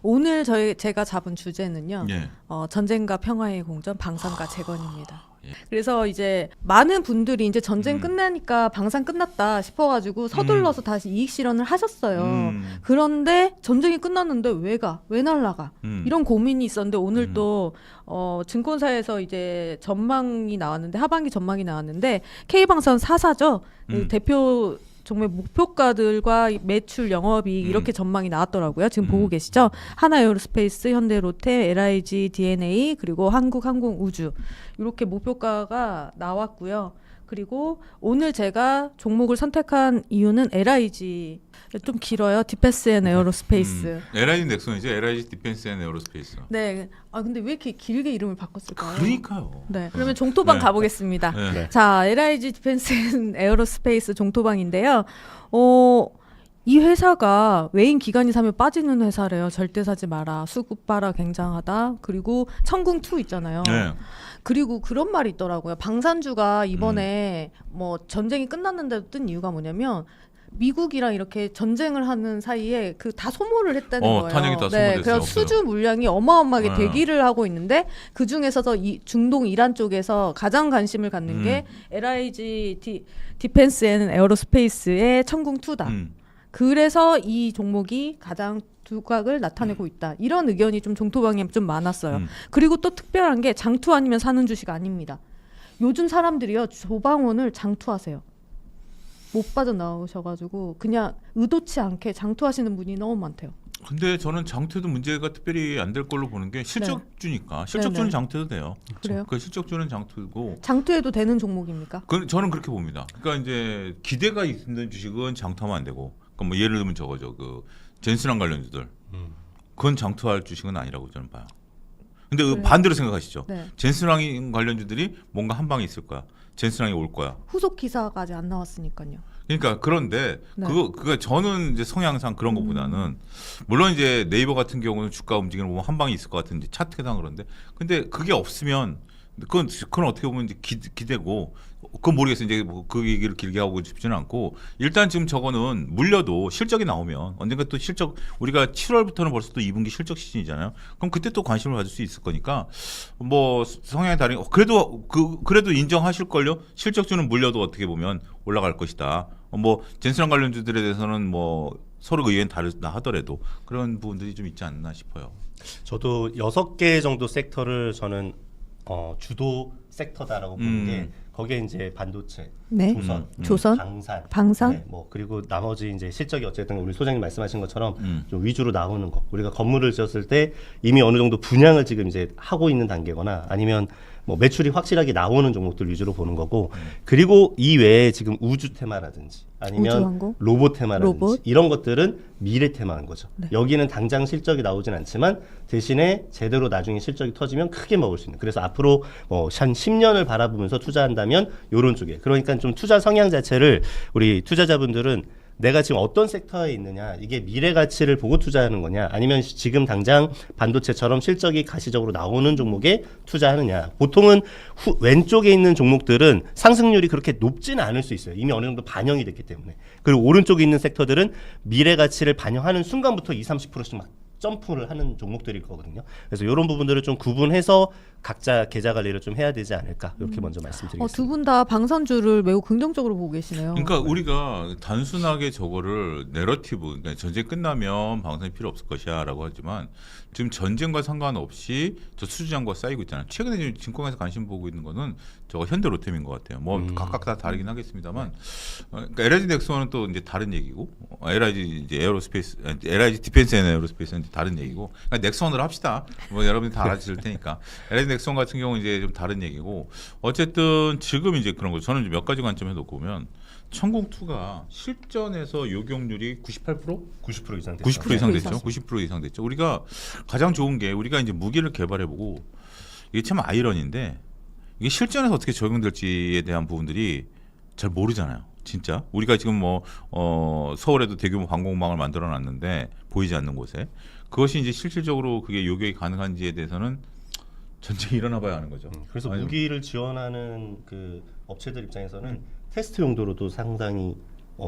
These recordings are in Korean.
오늘 제가 잡은 주제는요. 예. 전쟁과 평화의 공전, 방산과 재건입니다. 예. 그래서 이제 많은 분들이 이제 전쟁 끝나니까 방산 끝났다 싶어가지고 서둘러서 다시 이익 실현을 하셨어요. 그런데 전쟁이 끝났는데 왜 날라가? 이런 고민이 있었는데 오늘 또 증권사에서 이제 전망이 나왔는데 하반기 전망이 나왔는데 K방산 4사죠. 대표 정말 목표가들과 매출 영업이익 이렇게 전망이 나왔더라고요. 지금 보고 계시죠? 하나에어로스페이스, 현대로테, LIG, DNA 그리고 한국항공우주 이렇게 목표가가 나왔고요. 그리고 오늘 제가 종목을 선택한 이유는 LIG 좀 길어요. 디펜스 앤 에어로스페이스. LIG 넥슨이죠. LIG 디펜스 앤 에어로스페이스. 네. 아 근데 왜 이렇게 길게 이름을 바꿨을까요? 그러니까요. 네. 그러면 종토방 네. 가보겠습니다. 네. 자, LIG 디펜스 앤 에어로스페이스 종토방인데요. 이 회사가 외인 기관이 사면 빠지는 회사래요. 절대 사지 마라. 수급 봐라. 굉장하다. 그리고 천궁2 있잖아요. 네. 그리고 그런 말이 있더라고요. 방산주가 이번에 뭐 전쟁이 끝났는데도 뜬 이유가 뭐냐면 미국이랑 이렇게 전쟁을 하는 사이에 그 다 소모를 했다는 거예요. 탄약이 다 소모됐어요. 그래서 수주 물량이 어마어마하게 네. 대기를 하고 있는데 그 중에서도 이 중동 이란 쪽에서 가장 관심을 갖는 게 LIG 디펜스 앤 에어로스페이스의 천궁2다. 그래서 이 종목이 가장 두각을 나타내고 있다. 이런 의견이 좀 종토방에 좀 많았어요. 그리고 또 특별한 게 장투 아니면 사는 주식 아닙니다. 요즘 사람들이요. 조방원을 장투하세요. 못 빠져나오셔가지고 그냥 의도치 않게 장투하시는 분이 너무 많대요. 근데 저는 장투에도 문제가 특별히 안 될 걸로 보는 게 실적주니까 실적주는 네네. 장투해도 돼요. 그래요? 그 실적주는 장투고. 장투해도 되는 종목입니까? 저는 그렇게 봅니다. 그러니까 이제 기대가 있는 주식은 장투하면 안 되고. 그러니까 뭐 예를 들면 저거죠. 그 젠슨랑 관련주들. 그건 장투할 주식은 아니라고 저는 봐요. 근데 그래요? 반대로 생각하시죠. 네. 젠슨랑 관련주들이 뭔가 한 방에 있을 거야. 젠슨랑이 올 거야. 후속 기사가 아직 안 나왔으니까요. 그러니까 그런데 네. 그거 저는 이제 성향상 그런 것보다는 물론 이제 네이버 같은 경우는 주가 움직이는 거 보면 한 방에 있을 것 같은 이제 차트상 그런데 근데 그게 없으면 그건 어떻게 보면 이제 기대고 그건 모르겠어요. 이제 뭐 그 얘기를 길게 하고 싶지는 않고 일단 지금 저거는 물려도 실적이 나오면 언젠가 또 실적 우리가 7월부터는 벌써 또 2분기 실적 시즌이잖아요. 그럼 그때 또 관심을 가질 수 있을 거니까 뭐 성향이 다른 그래도 인정하실 걸요. 실적주는 물려도 어떻게 보면 올라갈 것이다. 뭐 젠슨랑 관련주들에 대해서는 뭐 서로 의견이 다르다 하더라도 그런 부분들이 좀 있지 않나 싶어요. 저도 6개 정도 섹터를 저는 주도 섹터다라고 보는 게 거기에 이제 반도체, 네. 조선, 방산. 네, 뭐 그리고 나머지 이제 실적이 어쨌든 우리 소장님 말씀하신 것처럼 좀 위주로 나오는 거. 우리가 건물을 지었을 때 이미 어느 정도 분양을 지금 이제 하고 있는 단계거나 아니면 뭐 매출이 확실하게 나오는 종목들 위주로 보는 거고 그리고 이 외에 지금 우주 테마라든지 아니면 우주항공? 로봇 테마라든지 로봇? 이런 것들은 미래 테마인 거죠. 네. 여기는 당장 실적이 나오진 않지만 대신에 제대로 나중에 실적이 터지면 크게 먹을 수 있는. 그래서 앞으로 뭐 한 10년을 바라보면서 투자한다면 요런 쪽에. 그러니까 좀 투자 성향 자체를 우리 투자자분들은 내가 지금 어떤 섹터에 있느냐, 이게 미래 가치를 보고 투자하는 거냐, 아니면 지금 당장 반도체처럼 실적이 가시적으로 나오는 종목에 투자하느냐. 보통은 왼쪽에 있는 종목들은 상승률이 그렇게 높지는 않을 수 있어요. 이미 어느 정도 반영이 됐기 때문에. 그리고 오른쪽에 있는 섹터들은 미래 가치를 반영하는 순간부터 20-30%씩 막 점프를 하는 종목들일 거거든요. 그래서 이런 부분들을 좀 구분해서 각자 계좌 관리를 좀 해야 되지 않을까 이렇게 먼저 말씀드리겠습니다. 두 분 다 방산주를 매우 긍정적으로 보고 계시네요. 그러니까 우리가 단순하게 저거를 내러티브, 그러니까 전쟁 끝나면 방산이 필요 없을 것이야라고 하지만 지금 전쟁과 상관없이 저 수주장과 쌓이고 있잖아요. 최근에 지금 증권에서 관심 보고 있는 거는 저거 현대로템인 것 같아요. 뭐 각각 다 다르긴 하겠습니다만, 그러니까 LIG 넥슨은 또 이제 다른 얘기고, LIG 이제 에어로스페이스, LIG 디펜스 앤 에어로스페이스는 이제 다른 얘기고, 그러니까 넥슨으로 합시다. 뭐 여러분이 다 알아주실 테니까. LIG 넥슨 같은 경우 는 이제 좀 다른 얘기고, 어쨌든 지금 이제 그런 거 저는 이제 몇 가지 관점에 놓고 보면. 천궁2가 실전에서 요격률이 98%? 90% 이상 됐죠. 90% 이상 됐죠. 90% 이상 됐죠. 우리가 가장 좋은 게 우리가 이제 무기를 개발해보고 이게 참 아이러니인데 이게 실전에서 어떻게 적용될지에 대한 부분들이 잘 모르잖아요. 진짜 우리가 지금 뭐 서울에도 대규모 방공망을 만들어놨는데 보이지 않는 곳에 그것이 이제 실질적으로 그게 요격이 가능한지에 대해서는 전쟁이 일어나봐야 하는 거죠. 그래서 아니, 무기를 지원하는 그 업체들 입장에서는 테스트 용도로도 상당히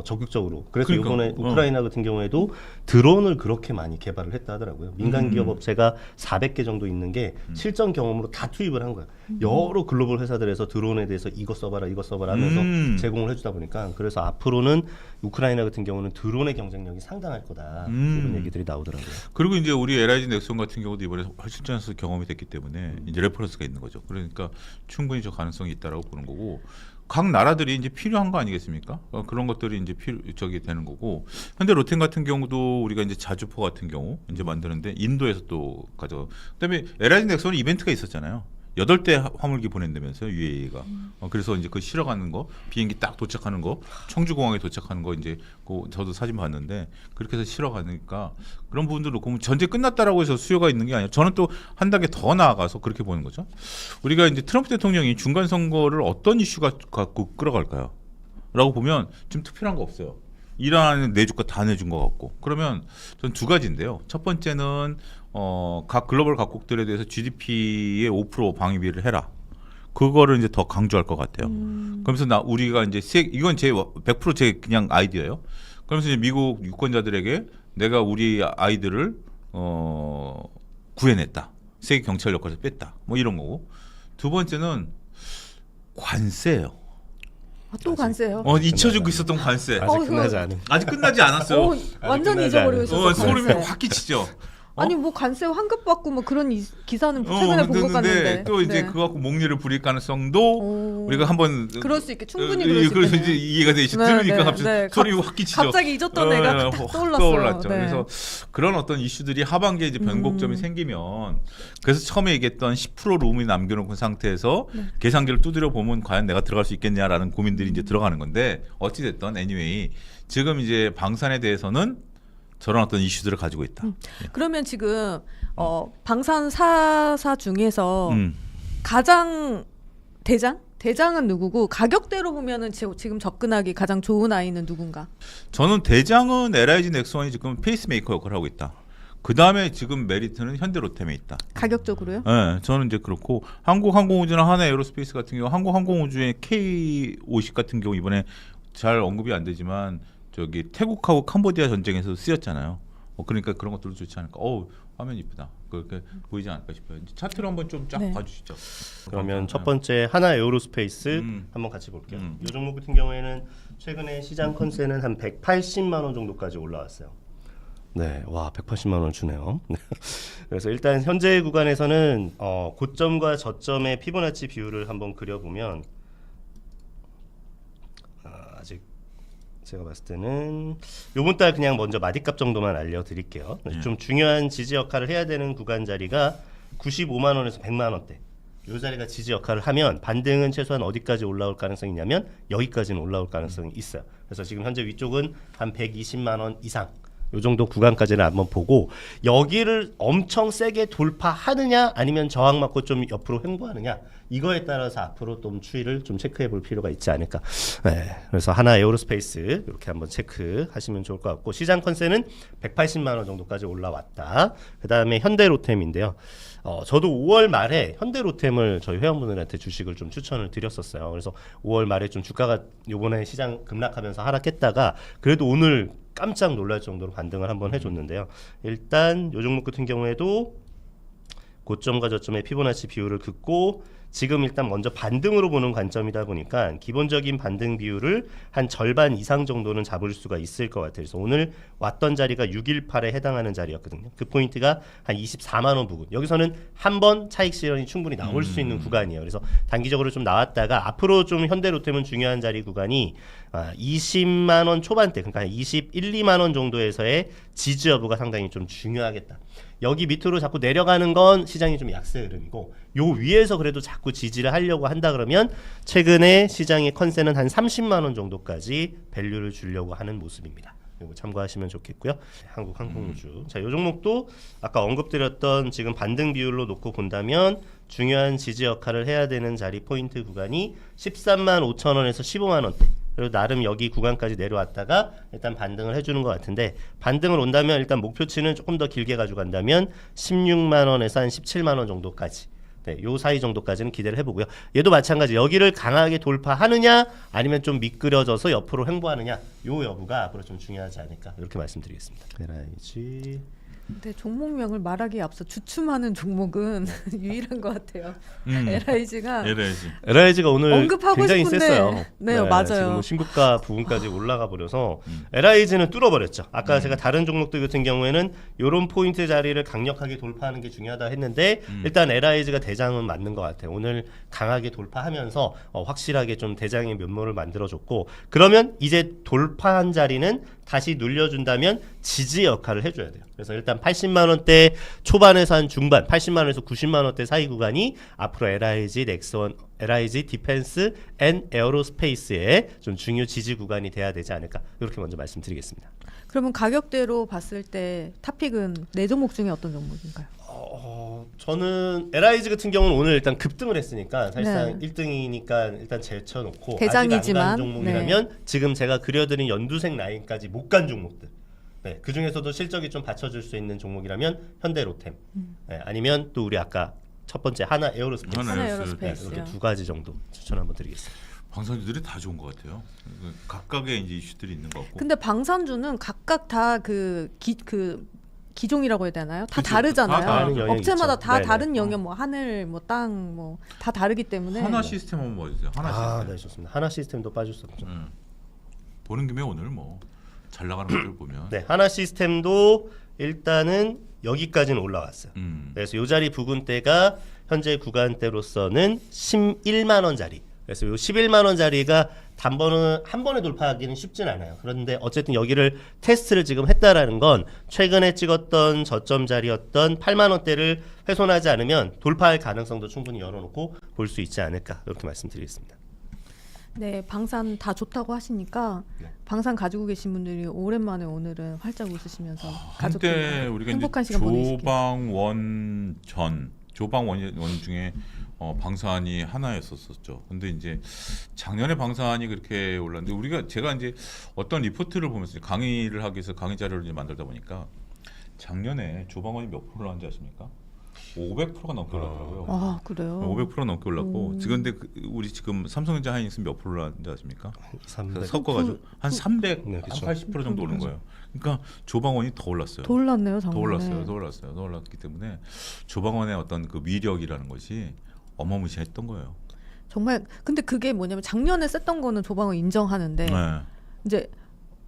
적극적으로. 그래서 그러니까, 이번에 우크라이나 같은 경우에도 드론을 그렇게 많이 개발을 했다 하더라고요. 민간 기업 업체가 400개 정도 있는 게 실전 경험으로 다 투입을 한 거야. 여러 글로벌 회사들에서 드론에 대해서 이거 써봐라 하면서 제공을 해주다 보니까 그래서 앞으로는 우크라이나 같은 경우는 드론의 경쟁력이 상당할 거다. 이런 얘기들이 나오더라고요. 그리고 이제 우리 LIG 넥슨 같은 경우도 이번에 출전해서 경험이 됐기 때문에 이제 레퍼런스가 있는 거죠. 그러니까 충분히 저 가능성이 있다라고 보는 거고. 각 나라들이 이제 필요한 거 아니겠습니까? 그런 것들이 이제 저기 되는 거고. 현대 로템 같은 경우도 우리가 이제 자주포 같은 경우 이제 만드는데 인도에서 또 가져. 그다음에 LIG 넥슨은 이벤트가 있었잖아요. 8대 화물기 보낸다면서요, UAE가. 그래서 이제 그 실어가는 거, 비행기 딱 도착하는 거, 청주공항에 도착하는 거 이제 저도 사진 봤는데 그렇게 해서 실어가니까 그런 부분들 놓고 전쟁 끝났다라고 해서 수요가 있는 게 아니라 저는 또 한 단계 더 나아가서 그렇게 보는 거죠. 우리가 이제 트럼프 대통령이 중간 선거를 어떤 이슈가 갖고 끌어갈까요? 라고 보면 지금 특별한 거 없어요. 이란은 내줄 거 다 내준 것 같고. 그러면 전 두 가지인데요. 첫 번째는 각 글로벌 각국들에 대해서 GDP의 5% 방위비를 해라. 그거를 이제 더 강조할 것 같아요. 그러면서 우리가 이제 이건 제 100% 제 그냥 아이디어예요. 그러면서 이제 미국 유권자들에게 내가 우리 아이들을 구해냈다. 세계 경찰 역할에서 뺐다. 뭐 이런 거고. 두 번째는 관세예요. 또 관세요? 잊혀지고 있었던 관세. 아직 끝나지 않은. 아직 끝나지 않았어요. 완전 끝나지 잊어버리고 않은. 있었어요. 소름이 관세. 확 끼치죠. 아니 뭐 관세 환급 받고 뭐 그런 기사는 최근에 본 것 같는데 또 이제 그거 갖고 목리를 부릴 가능성도 우리가 한번 그럴 수 있게 충분히 그럴 수 그래서 있겠네요. 이제 이해가 되시 들으니까 갑자기 소리 확 끼치죠. 갑자기 잊었던 애가 딱 떠올랐어요. 떠올랐죠. 네. 그래서 그런 어떤 이슈들이 하반기에 이제 변곡점이 생기면 그래서 처음에 얘기했던 10% 룸이 남겨놓은 상태에서 계산기를 두드려 보면 과연 내가 들어갈 수 있겠냐라는 고민들이 이제 들어가는 건데 어찌 됐든 anyway 지금 이제 방산에 대해서는 저런 어떤 이슈들을 가지고 있다. 그러면 지금 방산 4사 중에서 음. 가장 대장은 누구고 가격대로 보면은 지금 접근하기 가장 좋은 아이는 누군가? 저는 대장은 LIG 넥슨이 지금 페이스메이커 역할을 하고 있다. 그 다음에 지금 메리트는 현대로템에 있다. 가격적으로요? 네, 저는 이제 그렇고 한국항공우주나 하나에어로스페이스 같은 경우 한국항공우주의 K50 같은 경우 이번에 잘 언급이 안 되지만 저기 태국하고 캄보디아 전쟁에서 쓰였잖아요. 그러니까 그런 것들도 좋지 않을까. 화면 이쁘다. 그렇게 보이지 않을까 싶어요. 차트로 한번 좀 쫙 봐주시죠. 그러면 첫 번째 하나 에어로스페이스 한번 같이 볼게요. 이 종목 같은 경우에는 최근에 시장 컨센은 한 180만 원 정도까지 올라왔어요. 네, 와 180만 원 주네요. 그래서 일단 현재 구간에서는 고점과 저점의 피보나치 비율을 한번 그려보면 아직 제가 봤을 때는 요번 달 그냥 먼저 마디값 정도만 알려드릴게요. 좀 중요한 지지 역할을 해야 되는 구간 자리가 95만 원에서 100만 원대. 요 자리가 지지 역할을 하면 반등은 최소한 어디까지 올라올 가능성이 있냐면 여기까지는 올라올 가능성이 있어요. 그래서 지금 현재 위쪽은 한 120만 원 이상. 요 정도 구간까지는 한번 보고 여기를 엄청 세게 돌파하느냐 아니면 저항 맞고 좀 옆으로 횡보하느냐 이거에 따라서 앞으로 좀 추이를 좀 체크해 볼 필요가 있지 않을까. 네, 그래서 하나 에어로스페이스 이렇게 한번 체크하시면 좋을 것 같고 시장 컨센은 180만 원 정도까지 올라왔다. 그 다음에 현대로템인데요. 저도 5월 말에 현대로템을 저희 회원분들한테 주식을 좀 추천을 드렸었어요. 그래서 5월 말에 좀 주가가 요번에 시장 급락하면서 하락했다가 그래도 오늘 깜짝 놀랄 정도로 반등을 한번 해줬는데요. 일단 요 종목 같은 경우에도 고점과 저점의 피보나치 비율을 긋고 지금 일단 먼저 반등으로 보는 관점이다 보니까 기본적인 반등 비율을 한 절반 이상 정도는 잡을 수가 있을 것 같아요. 그래서 오늘 왔던 자리가 618에 해당하는 자리였거든요. 그 포인트가 한 24만 원 부근. 여기서는 한 번 차익 실현이 충분히 나올 수 있는 구간이에요. 그래서 단기적으로 좀 나왔다가 앞으로 좀 현대로템은 중요한 자리 구간이 20만 원 초반대, 그러니까 21, 2만 원 정도에서의 지지 여부가 상당히 좀 중요하겠다. 여기 밑으로 자꾸 내려가는 건 시장이 좀 약세 흐름이고 요 위에서 그래도 자꾸 지지를 하려고 한다 그러면 최근에 시장의 컨센은 한 30만 원 정도까지 밸류를 주려고 하는 모습입니다. 이거 참고하시면 좋겠고요. 한국항공우주. 자, 요 종목도 아까 언급드렸던 지금 반등 비율로 놓고 본다면 중요한 지지 역할을 해야 되는 자리 포인트 구간이 13만 5천 원에서 15만 원대. 그리고 나름 여기 구간까지 내려왔다가 일단 반등을 해주는 것 같은데 반등을 온다면 일단 목표치는 조금 더 길게 가지고 간다면 16만 원에서 한 17만 원 정도까지 네, 요 사이 정도까지는 기대를 해보고요. 얘도 마찬가지 여기를 강하게 돌파하느냐 아니면 좀 미끄러져서 옆으로 횡보하느냐 요 여부가 앞으로 좀 중요하지 않을까 이렇게 말씀드리겠습니다. LIG 근데 종목명을 말하기에 앞서 주춤하는 종목은 유일한 것 같아요. LIG가 LIG가 오늘 언급하고 굉장히 싶은데 셌어요. 네, 맞아요. 지금 뭐 신고가 부근까지 올라가 버려서 LIG는 뚫어버렸죠. 아까 제가 다른 종목들 같은 경우에는 이런 포인트 자리를 강력하게 돌파하는 게 중요하다 했는데 일단 LIG가 대장은 맞는 것 같아요. 오늘 강하게 돌파하면서 확실하게 좀 대장의 면모를 만들어줬고 그러면 이제 돌파한 자리는 다시 눌려준다면 지지 역할을 해줘야 돼요. 그래서 일단 80만 원대 초반에서 한 중반, 80만 원에서 90만 원대 사이 구간이 앞으로 LIG 넥스원, LIG 디펜스 앤 에어로스페이스의 좀 중요 지지 구간이 돼야 되지 않을까 이렇게 먼저 말씀드리겠습니다. 그러면 가격대로 봤을 때 탑픽은 네 종목 중에 어떤 종목인가요? 저는 LIG 같은 경우는 오늘 일단 급등을 했으니까 사실상 네. 1등이니까 일단 제쳐놓고 대장이지만, 아직 안 간 종목이라면 지금 제가 그려드린 연두색 라인까지 못 간 종목들 네, 그 중에서도 실적이 좀 받쳐줄 수 있는 종목이라면 현대로템 네, 아니면 또 우리 아까 첫 번째 하나 에어로스페이스 하나 네, 에어로스페이스요. 이렇게 두 가지 정도 추천 한번 드리겠습니다. 방산주들이 다 좋은 것 같아요. 각각의 이제 이슈들이 있는 것 같고. 근데 방산주는 각각 다 그 기종이라고 해야 되나요? 다 그쵸. 다르잖아요. 다 다른 영역이 업체마다 있죠. 다 네네. 다른 영역, 뭐 하늘, 뭐 땅, 뭐 다 다르기 때문에 하나 시스템 한번 봐주세요. 하나 시스템. 네 좋습니다. 하나 시스템도 빠질 수 없죠. 보는 김에 오늘 뭐 잘 나가는 것들 보면. 네, 하나 시스템도 일단은 여기까지는 올라왔어요. 그래서 요 자리 부근대가 현재 구간대로서는 11만 원짜리. 그래서 요 11만 원짜리가 단번은 한 번에 돌파하기는 쉽진 않아요. 그런데 어쨌든 여기를 테스트를 지금 했다라는 건 최근에 찍었던 저점 자리였던 8만 원대를 훼손하지 않으면 돌파할 가능성도 충분히 열어놓고 볼 수 있지 않을까 이렇게 말씀드리겠습니다. 네, 방산 다 좋다고 하시니까 네. 방산 가지고 계신 분들이 오랜만에 오늘은 활짝 웃으시면서 한때 가족들과 우리가 행복한 이제 시간 보내시길. 조방원 중에 방산이 하나였었죠. 근데 이제 작년에 방산이 그렇게 올랐는데 제가 이제 어떤 리포트를 보면서 강의를 하기 위해서 강의 자료를 이제 만들다 보니까 작년에 조방원이 몇 프로 올랐는지 아십니까? 500%가 넘게 올랐더라고요. 아, 그래요? 500% 넘게 올랐고 지금 근데 우리 지금 삼성전자 하이닉스 몇 프로 올랐는지 아십니까? 300. 섞어가지고 한 300, 네, 한 그쵸. 80% 정도 오른 거예요. 그러니까 조방원이 더 올랐어요. 더 올랐네요, 작년에. 더 올랐기 때문에 조방원의 어떤 그 위력이라는 것이 어마무시했던 거예요. 정말 근데 그게 뭐냐면 작년에 썼던 거는 조방을 인정하는데 네. 이제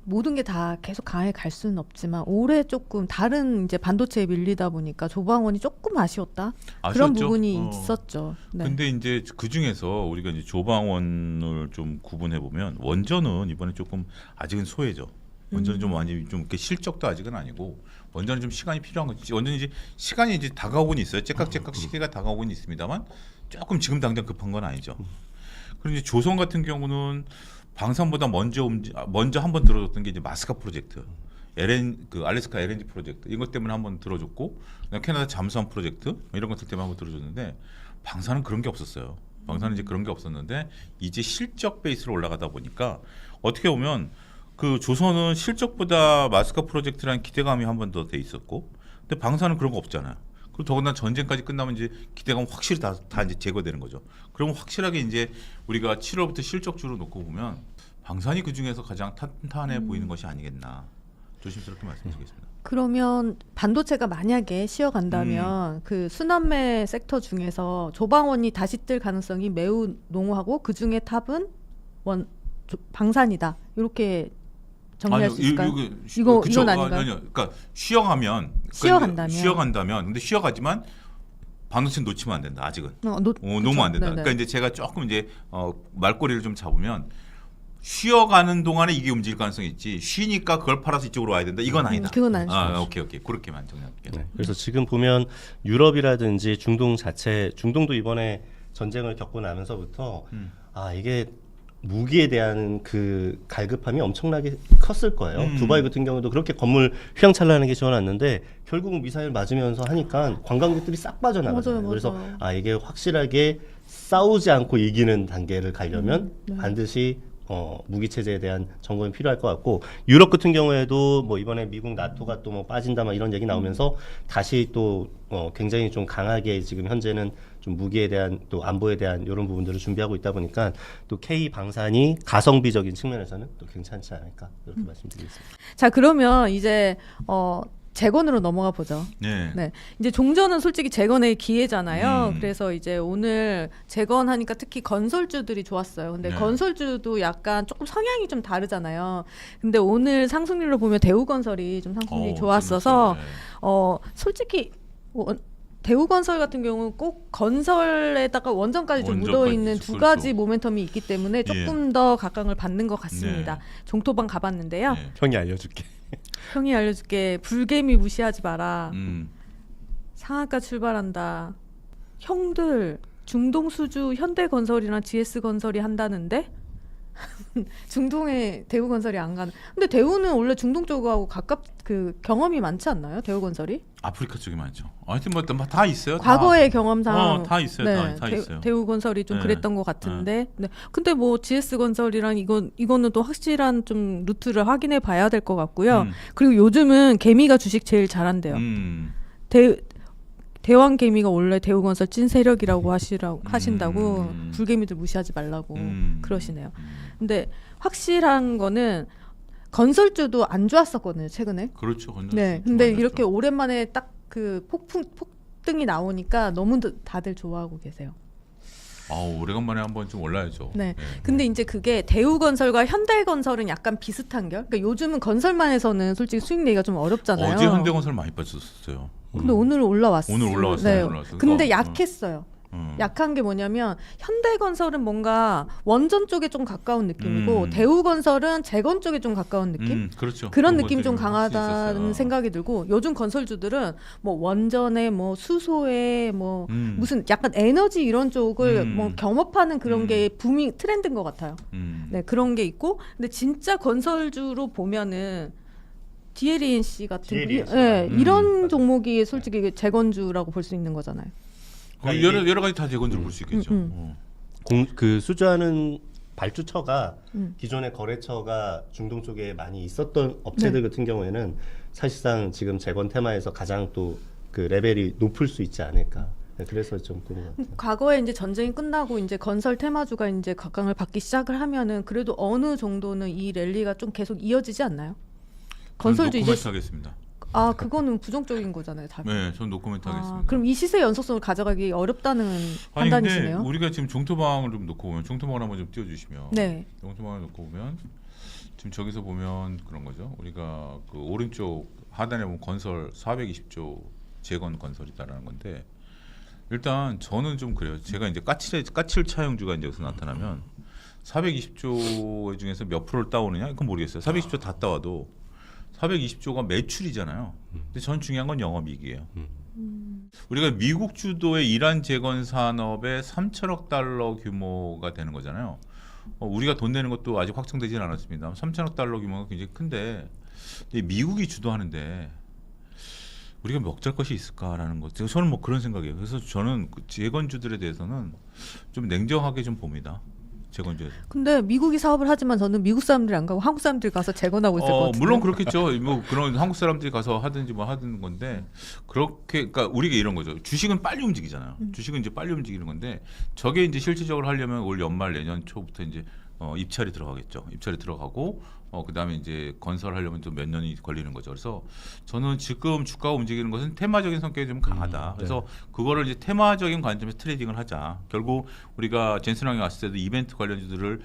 모든 게 다 계속 강하게 갈 수는 없지만 올해 조금 다른 이제 반도체에 밀리다 보니까 조방원이 조금 아쉬웠다 그런 아쉬웠죠? 부분이 있었죠. 네. 근데 이제 그 중에서 우리가 이제 조방원을 좀 구분해 보면 원전은 이번에 조금 아직은 소외죠. 원전은 좀 완전히 좀 이렇게 실적도 아직은 아니고 원전은 좀 시간이 필요한 거지. 원전이 이제 시간이 이제 다가오고는 있어요. 째깍째깍 시기가 다가오고는 있습니다만 조금 지금 당장 급한 건 아니죠. 그리고 이제 조선 같은 경우는 방산보다 먼저 한번 들어줬던 게 이제 마스카 프로젝트, 알래스카 LNG 프로젝트 이것 때문에 한번 들어줬고, 그다음에 캐나다 잠수함 프로젝트 이런 것들 때문에 한번 들어줬는데 방산은 그런 게 없었어요. 방산은 이제 그런 게 없었는데 이제 실적 베이스로 올라가다 보니까 어떻게 보면 그 조선은 실적보다 마스카 프로젝트라는 기대감이 한 번 더 돼 있었고, 근데 방산은 그런 거 없잖아요. 그리고 더군다나 전쟁까지 끝나면 이제 기대감 확실히 다 이제 제거되는 거죠. 그러면 확실하게 이제 우리가 7월부터 실적주로 놓고 보면 방산이 그 중에서 가장 탄탄해 보이는 것이 아니겠나 조심스럽게 말씀드리겠습니다. 그러면 반도체가 만약에 쉬어간다면 그 순환매 섹터 중에서 조방원이 다시 뜰 가능성이 매우 농후하고 그 중에 탑은 방산이다 이렇게 정리할 수 있을까요? 이건 아닌가요? 아니요. 그러니까 쉬어간다면 근데 쉬어가지만 반도체 놓치면 안 된다. 아직은 놓으면 안 된다. 네네. 그러니까 이제 제가 조금 이제 말꼬리를 좀 잡으면 쉬어가는 동안에 이게 움직일 가능성이 있지. 쉬니까 그걸 팔아서 이쪽으로 와야 된다. 이건 아니다. 그건 아니죠. 오케이 그렇게만 정리할게요. 네, 그래서 지금 보면 유럽이라든지 중동도 이번에 전쟁을 겪고 나면서부터 이게 무기에 대한 그 갈급함이 엄청나게 컸을 거예요. 두바이 같은 경우도 그렇게 건물 휘황찬란하게 지어놨는데 결국은 미사일 맞으면서 하니까 관광객들이 싹 빠져나가잖아요. 맞아요. 그래서 이게 확실하게 싸우지 않고 이기는 단계를 가려면 반드시 무기 체제에 대한 점검이 필요할 것 같고 유럽 같은 경우에도 뭐 이번에 미국 나토가 또 뭐 빠진다 막 이런 얘기 나오면서 다시 또 굉장히 좀 강하게 지금 현재는 좀 무기에 대한 또 안보에 대한 이런 부분들을 준비하고 있다 보니까 또 K 방산이 가성비적인 측면에서는 또 괜찮지 않을까 이렇게 말씀드리겠습니다. 자, 그러면 이제 재건으로 넘어가 보죠. 네. 네. 이제 종전은 솔직히 재건의 기회잖아요. 그래서 이제 오늘 재건하니까 특히 건설주들이 좋았어요. 근데 네. 건설주도 약간 조금 성향이 좀 다르잖아요. 근데 오늘 상승률로 보면 대우건설이 좀 상승률이 좋았어서 네. 솔직히 대우건설 같은 경우는 꼭 건설에다가 원전까지 좀 원전까지 묻어있는 두 그렇죠. 가지 모멘텀이 있기 때문에 조금 더 각광을 받는 것 같습니다. 네. 종토방 가봤는데요. 네. 형이 알려줄게. 형이 알려줄게. 불개미 무시하지 마라. 음. 상한가 출발한다. 형들 중동수주 현대건설이랑 GS건설이 한다는데 중동에 대우건설이 안 가는. 근데 대우는 원래 중동 쪽하고 그 경험이 많지 않나요? 대우건설이? 아프리카 쪽이 많죠. 하여튼 뭐 다 있어요. 과거의 경험상 다 있어요. 다 있어요. 대우건설이 좀 네. 그랬던 것 같은데. 네. 근데 뭐 GS건설이랑 이거는 또 확실한 좀 루트를 확인해 봐야 될 것 같고요. 그리고 요즘은 개미가 주식 제일 잘한대요. 대왕 개미가 원래 대우건설 찐 세력이라고 하신다고 불개미들 무시하지 말라고 그러시네요. 근데 확실한 거는 건설주도 안 좋았었거든요, 최근에. 그렇죠. 네. 근데 이렇게 오랜만에 딱 그 폭등이 나오니까 너무 다들 좋아하고 계세요. 오래간만에 한번 좀 올라야죠. 네. 근데 이제 그게 대우건설과 현대건설은 약간 비슷한 결. 그러니까 요즘은 건설만 해서는 솔직히 수익 내기가 좀 어렵잖아요. 어제 현대건설 많이 빠졌었어요. 근데 오늘 올라왔어요. 오늘 올라왔어요. 네. 오늘 올라왔어요. 근데 그러니까, 약했어요. 약한 게 뭐냐면 현대건설은 뭔가 원전 쪽에 좀 가까운 느낌이고 대우건설은 재건 쪽에 좀 가까운 느낌? 그렇죠. 그런 느낌이 좀 강하다는 생각이 들고 요즘 건설주들은 뭐 원전에 뭐 수소에 뭐 무슨 약간 에너지 이런 쪽을 뭐 겸업하는 그런 게 붐이 트렌드인 것 같아요. 네, 그런 게 있고 근데 진짜 건설주로 보면은 DLNC 같은 이런 종목이 솔직히 재건주라고 볼 수 있는 거잖아요. 여러 가지 다 재건주로 볼 수 있겠죠. 그 수주하는 발주처가 기존의 거래처가 중동 쪽에 많이 있었던 업체들 같은 경우에는 사실상 지금 재건 테마에서 가장 또 그 레벨이 높을 수 있지 않을까. 그래서 좀 그런 것 같아요. 과거에 이제 전쟁이 끝나고 이제 건설 테마주가 이제 각광을 받기 시작을 하면은 그래도 어느 정도는 이 랠리가 좀 계속 이어지지 않나요? 건설주 노코멘트 하겠습니다. 그거는 부정적인 거잖아요. 답이. 네, 전 노코멘트 하겠습니다. 그럼 이 시세 연속성을 가져가기 어렵다는 판단이시네요. 근데 우리가 지금 종토방을 좀 놓고 보면 종토방을 한번 좀 띄워주시면 네. 종토방을 놓고 보면 지금 저기서 보면 그런 거죠. 우리가 그 오른쪽 하단에 보면 건설 420조 재건 건설이다라는 건데 일단 저는 좀 그래요. 제가 이제 까칠 차용주가 이제 여기서 나타나면 420조 중에서 몇 프로를 따오느냐 이건 모르겠어요. 420조 다 따와도 420조가 매출이잖아요. 근데 전 중요한 건 영업이익이에요. 우리가 미국 주도의 이란 재건 산업의 3천억 달러 규모가 되는 거잖아요. 우리가 돈 내는 것도 아직 확정되지는 않았습니다. 3천억 달러 규모가 굉장히 큰데 미국이 주도하는데 우리가 먹잘 것이 있을까라는 것. 저는 뭐 그런 생각이에요. 그래서 저는 재건주들에 대해서는 좀 냉정하게 좀 봅니다. 재건주에서. 근데 미국이 사업을 하지만 저는 미국 사람들이 안 가고 한국 사람들이 가서 재건하고 있을 것 같아요. 물론 그렇겠죠. 뭐 그런 한국 사람들이 가서 하든지 뭐 하든 건데 그렇게 그러니까 우리가 이런 거죠. 주식은 빨리 움직이잖아요. 주식은 이제 빨리 움직이는 건데 저게 이제 실질적으로 하려면 올 연말 내년 초부터 이제 입찰이 들어가겠죠. 입찰이 들어가고 그다음에 이제 건설하려면 좀 몇 년이 걸리는 거죠. 그래서 저는 지금 주가가 움직이는 것은 테마적인 성격이 좀 강하다. 그래서 그거를 이제 테마적인 관점에서 트레이딩을 하자. 결국 우리가 젠슨왕이 왔을 때도 이벤트 관련주들을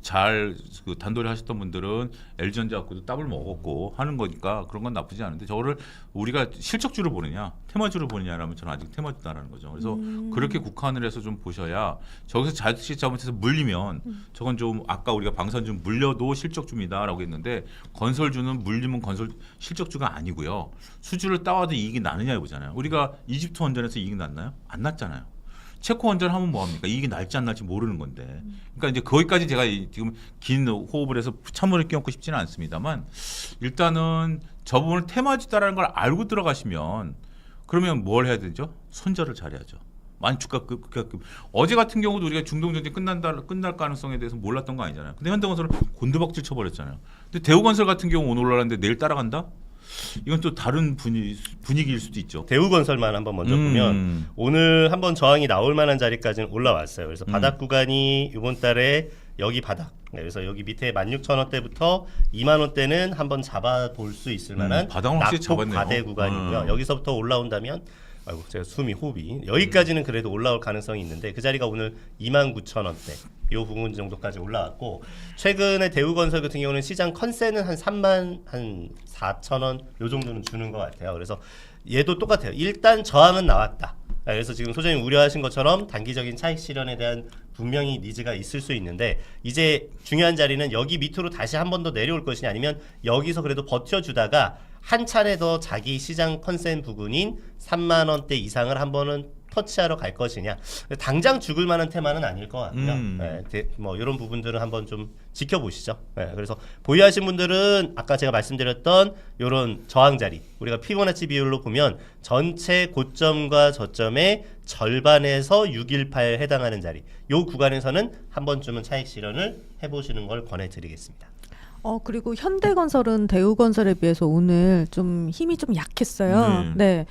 잘 그 단도리 하셨던 분들은 LG전자 갖고도 더블 먹었고 하는 거니까 그런 건 나쁘지 않은데 저거를 우리가 실적주를 보느냐 테마주를 보느냐라면 저는 아직 테마주다라는 거죠. 그래서 그렇게 국한을 해서 좀 보셔야 저기서 자칫 잘못해서 물리면 저건 좀 아까 우리가 방산주 물려도 실적주입니다라고 했는데 건설주는 물리면 건설 실적주가 아니고요. 수주를 따와도 이익이 나느냐 보잖아요. 우리가 이집트 원전에서 이익이 났나요? 안 났잖아요. 체코 원전 하면 뭐합니까? 이익이 날지 안 날지 모르는 건데. 그러니까 이제 거기까지 제가 지금 긴 호흡을 해서 찬물을 끼얹고 싶지는 않습니다만 일단은 저 부분을 테마주다라는 걸 알고 들어가시면 그러면 뭘 해야 되죠? 손절을 잘해야죠. 많이 주가급. 어제 같은 경우도 우리가 중동 전쟁 끝날 가능성에 대해서 몰랐던 거 아니잖아요. 근데 현대건설은 곤두박질 쳐버렸잖아요. 근데 대우건설 같은 경우 오늘 올라갔는데 내일 따라간다? 이건 또 다른 분위기일 수도 있죠. 대우건설만 한번 먼저 보면 오늘 한번 저항이 나올 만한 자리까지는 올라왔어요. 그래서 바닥 구간이 이번 달에 여기 바닥. 그래서 여기 밑에 16,000원대부터 20,000원대는 한번 잡아볼 수 있을 만한 바닥은 확실히 낙폭 잡았네요. 과대 구간이고요. 여기서부터 올라온다면 아이고 제가 호흡이 여기까지는 그래도 올라올 가능성이 있는데 그 자리가 오늘 29,000원대 요 부분 정도까지 올라왔고 최근에 대우건설 같은 경우는 시장 컨센은 한 34,000원 요 정도는 주는 것 같아요. 그래서 얘도 똑같아요. 일단 저항은 나왔다. 그래서 지금 소장님 우려하신 것처럼 단기적인 차익 실현에 대한 분명히 니즈가 있을 수 있는데 이제 중요한 자리는 여기 밑으로 다시 한 번 더 내려올 것이냐 아니면 여기서 그래도 버텨주다가 한 차례 더 자기 시장 컨센 부근인 3만 원대 이상을 한 번은 터치하러 갈 것이냐. 당장 죽을 만한 테마는 아닐 것 같고요. 뭐 이런 부분들은 한번 좀 지켜보시죠. 그래서 보유하신 분들은 아까 제가 말씀드렸던 이런 저항 자리 우리가 피보나치 비율로 보면 전체 고점과 저점의 절반에서 618 해당하는 자리 요 구간에서는 한 번쯤은 차익 실현을 해보시는 걸 권해드리겠습니다. 그리고 현대건설은 대우건설에 비해서 오늘 좀 힘이 좀 약했어요. 네.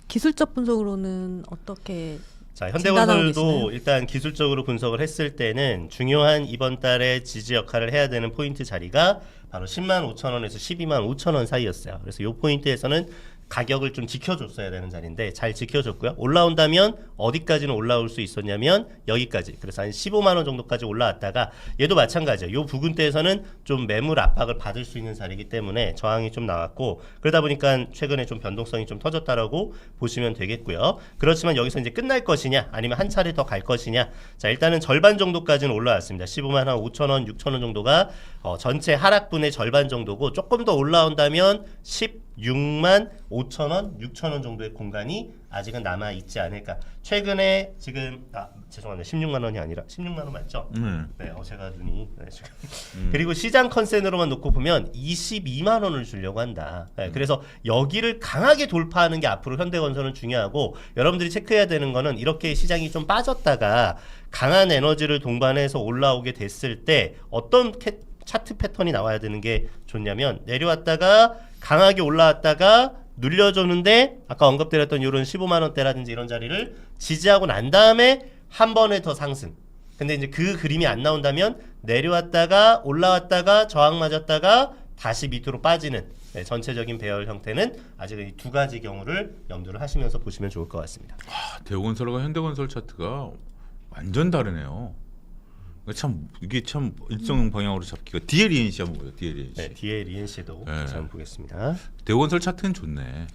기술적 분석으로는 어떻게 자, 현대건설도 일단 기술적으로 분석을 했을 때는 중요한 이번 달에 지지 역할을 해야 되는 포인트 자리가 바로 10만 5천 원에서 12만 5천 원 사이였어요. 그래서 이 포인트에서는 가격을 좀 지켜줬어야 되는 자리인데 잘 지켜줬고요. 올라온다면 어디까지는 올라올 수 있었냐면 여기까지. 그래서 한 15만 원 정도까지 올라왔다가 얘도 마찬가지예요. 이 부근대에서는 좀 매물 압박을 받을 수 있는 자리이기 때문에 저항이 좀 나왔고 그러다 보니까 최근에 좀 변동성이 좀 터졌다라고 보시면 되겠고요. 그렇지만 여기서 이제 끝날 것이냐 아니면 한 차례 더 갈 것이냐. 자, 일단은 절반 정도까지는 올라왔습니다. 15만 한 5천 원, 6천 원 정도가 전체 하락분의 절반 정도고 조금 더 올라온다면 16만 5천 원, 6천 원 정도의 공간이 아직은 남아 있지 않을까. 최근에 지금 죄송합니다. 16만 원이 아니라 16만 원 맞죠? 네, 제가 눈이 지금. 그리고 시장 컨센으로만 놓고 보면 22만 원을 주려고 한다. 네, 그래서 여기를 강하게 돌파하는 게 앞으로 현대건설은 중요하고 여러분들이 체크해야 되는 거는 이렇게 시장이 좀 빠졌다가 강한 에너지를 동반해서 올라오게 됐을 때 어떤 차트 패턴이 나와야 되는 게 좋냐면 내려왔다가 강하게 올라왔다가 눌려줬는데 아까 언급드렸던 이런 15만 원대라든지 이런 자리를 지지하고 난 다음에 한 번에 더 상승. 근데 이제 그 그림이 안 나온다면 내려왔다가 올라왔다가 저항 맞았다가 다시 밑으로 빠지는 전체적인 배열 형태는 아직은 이 두 가지 경우를 염두를 하시면서 보시면 좋을 것 같습니다. 대우건설과 현대건설 차트가 완전 다르네요. 이게 참 일정 방향으로 잡기가 DLENC 한번 보죠. DLENC. 네, DLENC도 한번 보겠습니다. 대우건설 차트는 좋네.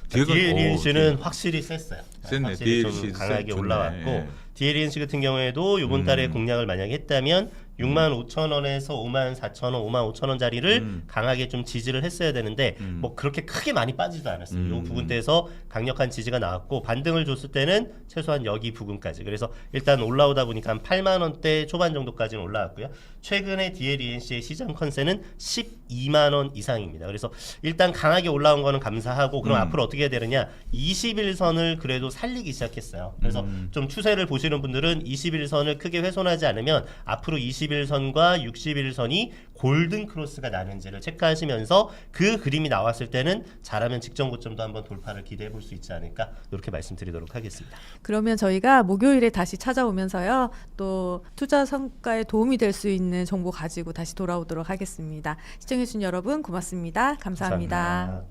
DLENC는 확실히 셌어요. 셌네. 확실히 좀 강하게 좋네. 올라왔고 DLENC 같은 경우에도 이번 달에 공략을 만약에 했다면 6만 5천 원에서 5만 4천 원, 5만 5천 원 자리를 강하게 좀 지지를 했어야 되는데 뭐 그렇게 크게 많이 빠지도 않았어요. 이 부분대에서 강력한 지지가 나왔고 반등을 줬을 때는 최소한 여기 부분까지. 그래서 일단 올라오다 보니까 한 8만 원대 초반 정도까지는 올라왔고요. 최근에 DLENC의 시장 컨센은 12만 원 이상입니다. 그래서 일단 강하게 올라온 거는 감사하고 그럼 앞으로 어떻게 해야 되느냐? 21선을 그래도 살리기 시작했어요. 그래서 좀 추세를 보시는 분들은 21선을 크게 훼손하지 않으면 앞으로 21선과 61선이 골든 크로스가 나는지를 체크하시면서 그 그림이 나왔을 때는 잘하면 직전 고점도 한번 돌파를 기대해 볼 수 있지 않을까 이렇게 말씀드리도록 하겠습니다. 그러면 저희가 목요일에 다시 찾아오면서요. 또 투자 성과에 도움이 될 수 있는 정보 가지고 다시 돌아오도록 하겠습니다. 시청해주신 여러분 고맙습니다. 감사합니다.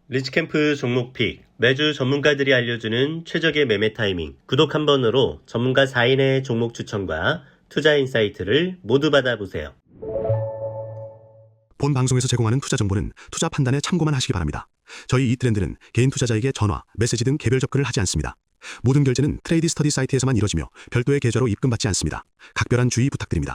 리치캠프 종목픽 매주 전문가들이 알려주는 최적의 매매 타이밍 구독 한 번으로 전문가 4인의 종목 추천과 투자 인사이트를 모두 받아보세요. 본 방송에서 제공하는 투자 정보는 투자 판단에 참고만 하시기 바랍니다. 저희 이트렌드는 개인 투자자에게 전화, 메시지 등 개별 접근을 하지 않습니다. 모든 결제는 트레이드 스터디 사이트에서만 이뤄지며 별도의 계좌로 입금받지 않습니다. 각별한 주의 부탁드립니다.